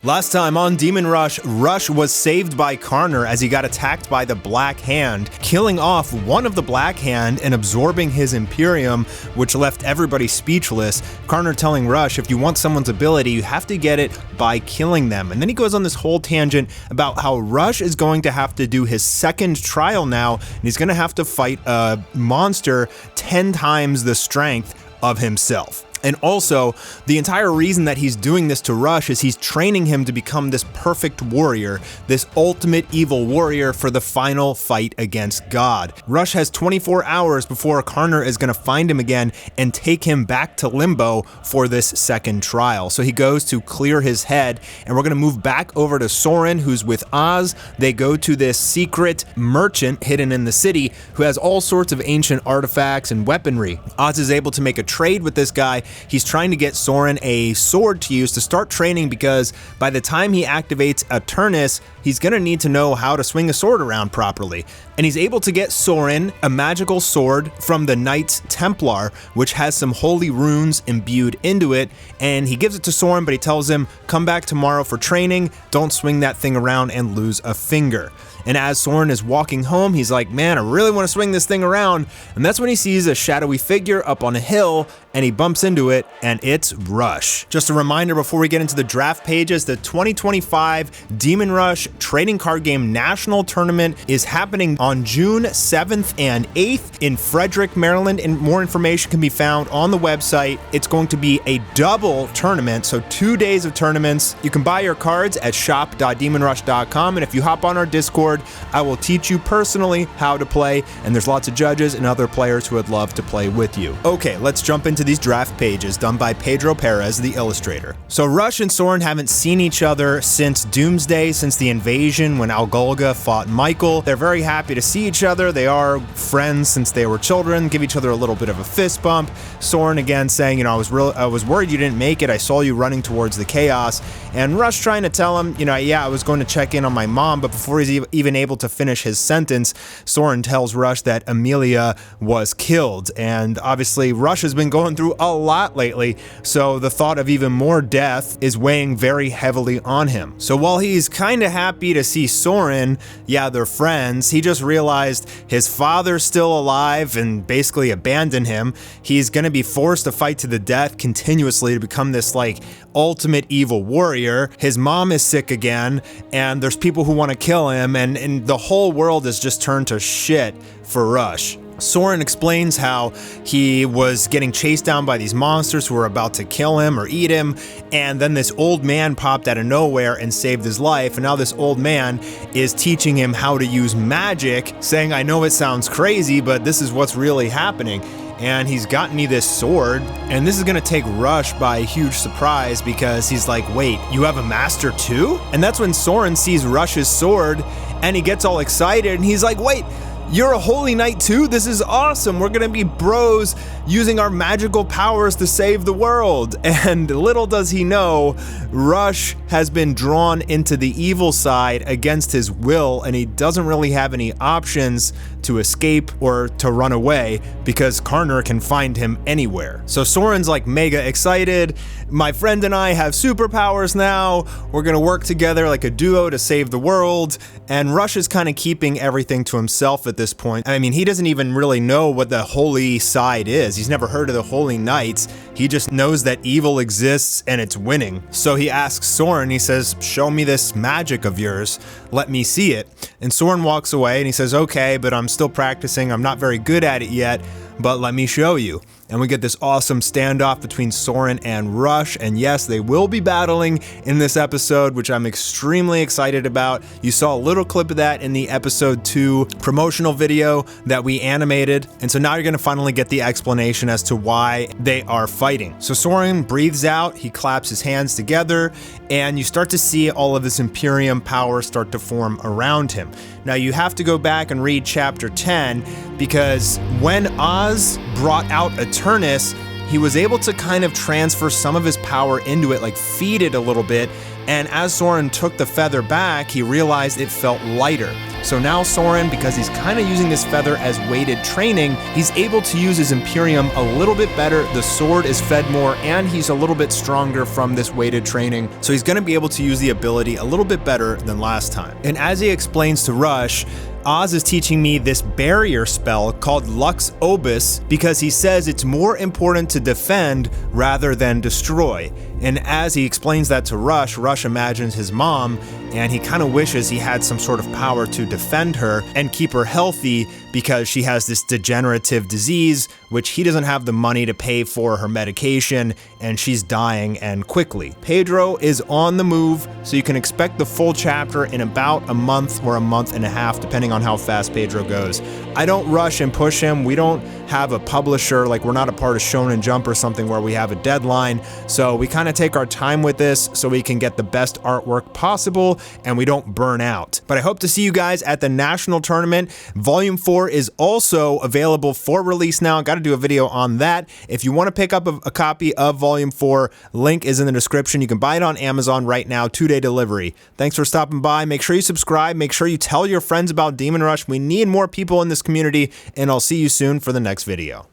Last time on Demon Rush, Rush was saved by Karner as he got attacked by the Black Hand, killing off one of the Black Hand and absorbing his Imperium, which left everybody speechless. Karner telling Rush, if you want someone's ability, you have to get it by killing them. And then he goes on this whole tangent about how Rush is going to have to do his second trial now, and he's going to have to fight a monster 10 times the strength of himself. And also, the entire reason that he's doing this to Rush is he's training him to become this perfect warrior, this ultimate evil warrior for the final fight against God. Rush has 24 hours before Karner is going to find him again and take him back to Limbo for this second trial. So he goes to clear his head, and we're going to move back over to Soren, who's with Oz. They go to this secret merchant hidden in the city who has all sorts of ancient artifacts and weaponry. Oz is able to make a trade with this guy. He's trying to get Soren a sword to use to start training, because by the time he activates Eternus, he's going to need to know how to swing a sword around properly. And he's able to get Soren a magical sword from the Knights Templar, which has some holy runes imbued into it, and he gives it to Soren, but he tells him, come back tomorrow for training, don't swing that thing around and lose a finger. And as Soren is walking home, he's like, man, I really want to swing this thing around. And that's when he sees a shadowy figure up on a hill, and he bumps into it, and it's Rush. Just a reminder before we get into the draft pages, the 2025 Demon Rush Trading Card Game National Tournament is happening on June 7th and 8th in Frederick, Maryland, and more information can be found on the website. It's going to be a double tournament, so 2 days of tournaments. You can buy your cards at shop.demonrush.com, and if you hop on our Discord, I will teach you personally how to play, and there's lots of judges and other players who would love to play with you. Okay, let's jump into these draft pages done by Pedro Perez, the illustrator. So Rush and Soren haven't seen each other since Doomsday, since the invasion when Algolga fought Michael. They're very happy to see each other. They are friends since they were children, give each other a little bit of a fist bump. Soren again saying, you know, I was worried you didn't make it. I saw you running towards the chaos. And Rush trying to tell him, you know, yeah, I was going to check in on my mom, but before he's even able to finish his sentence, Soren tells Rush that Amelia was killed. And obviously Rush has been going through a lot lately, so the thought of even more death is weighing very heavily on him. So while he's kind of happy to see Soren, yeah, they're friends, he just realized his father's still alive and basically abandoned him. He's gonna be forced to fight to the death continuously to become this like ultimate evil warrior. His mom is sick again, and there's people who want to kill him, and the whole world has just turned to shit for Rush. Soren explains how he was getting chased down by these monsters who were about to kill him or eat him, and then this old man popped out of nowhere and saved his life, and now this old man is teaching him how to use magic, saying, I know it sounds crazy, but this is what's really happening. And he's gotten me this sword, and this is gonna take Rush by a huge surprise, because he's like, wait, you have a master too? And that's when Soren sees Rush's sword, and he gets all excited, and he's like, wait, you're a holy knight too? This is awesome. We're gonna be bros using our magical powers to save the world. And little does he know, Rush has been drawn into the evil side against his will, and he doesn't really have any options to escape or to run away, because Karner can find him anywhere. So Soren's like mega excited. My friend and I have superpowers now. We're gonna work together like a duo to save the world. And Rush is kind of keeping everything to himself at this point. I mean, he doesn't even really know what the holy side is. He's never heard of the Holy Knights. He just knows that evil exists and it's winning. So he asks Soren, he says, show me this magic of yours. Let me see it. And Soren walks away and he says, okay, but I'm still practicing. I'm not very good at it yet, but let me show you. And we get this awesome standoff between Soren and Rush, and yes, they will be battling in this episode, which I'm extremely excited about. You saw a little clip of that in the episode 2 promotional video that we animated, and so now you're gonna finally get the explanation as to why they are fighting. So Soren breathes out, he claps his hands together, and you start to see all of this Imperium power start to form around him. Now you have to go back and read chapter 10, because when Oz brought out Eternus, he was able to kind of transfer some of his power into it, like feed it a little bit, and as Soren took the feather back, he realized it felt lighter. So now Soren, because he's kind of using this feather as weighted training, he's able to use his Imperium a little bit better. The sword is fed more, and he's a little bit stronger from this weighted training. So he's going to be able to use the ability a little bit better than last time. And as he explains to Rush, Oz is teaching me this barrier spell called Lux Obis because he says it's more important to defend rather than destroy. And as he explains that to Rush, Rush imagines his mom, and he kind of wishes he had some sort of power to defend her and keep her healthy because she has this degenerative disease, which he doesn't have the money to pay for her medication, and she's dying, and quickly. Pedro is on the move, so you can expect the full chapter in about a month or a month and a half, depending on how fast Pedro goes. I don't rush and push him. We don't have a publisher, like we're not a part of Shonen Jump or something where we have a deadline, so we kind of take our time with this so we can get the best artwork possible and we don't burn out. But I hope to see you guys at the national tournament. Volume 4 is also available for release now. Got to do a video on that. If you want to pick up a copy of Volume 4, link is in the description. You can buy it on Amazon right now, 2-day delivery. Thanks for stopping by. Make sure you subscribe. Make sure you tell your friends about Demon Rush. We need more people in this community, and I'll see you soon for the next video.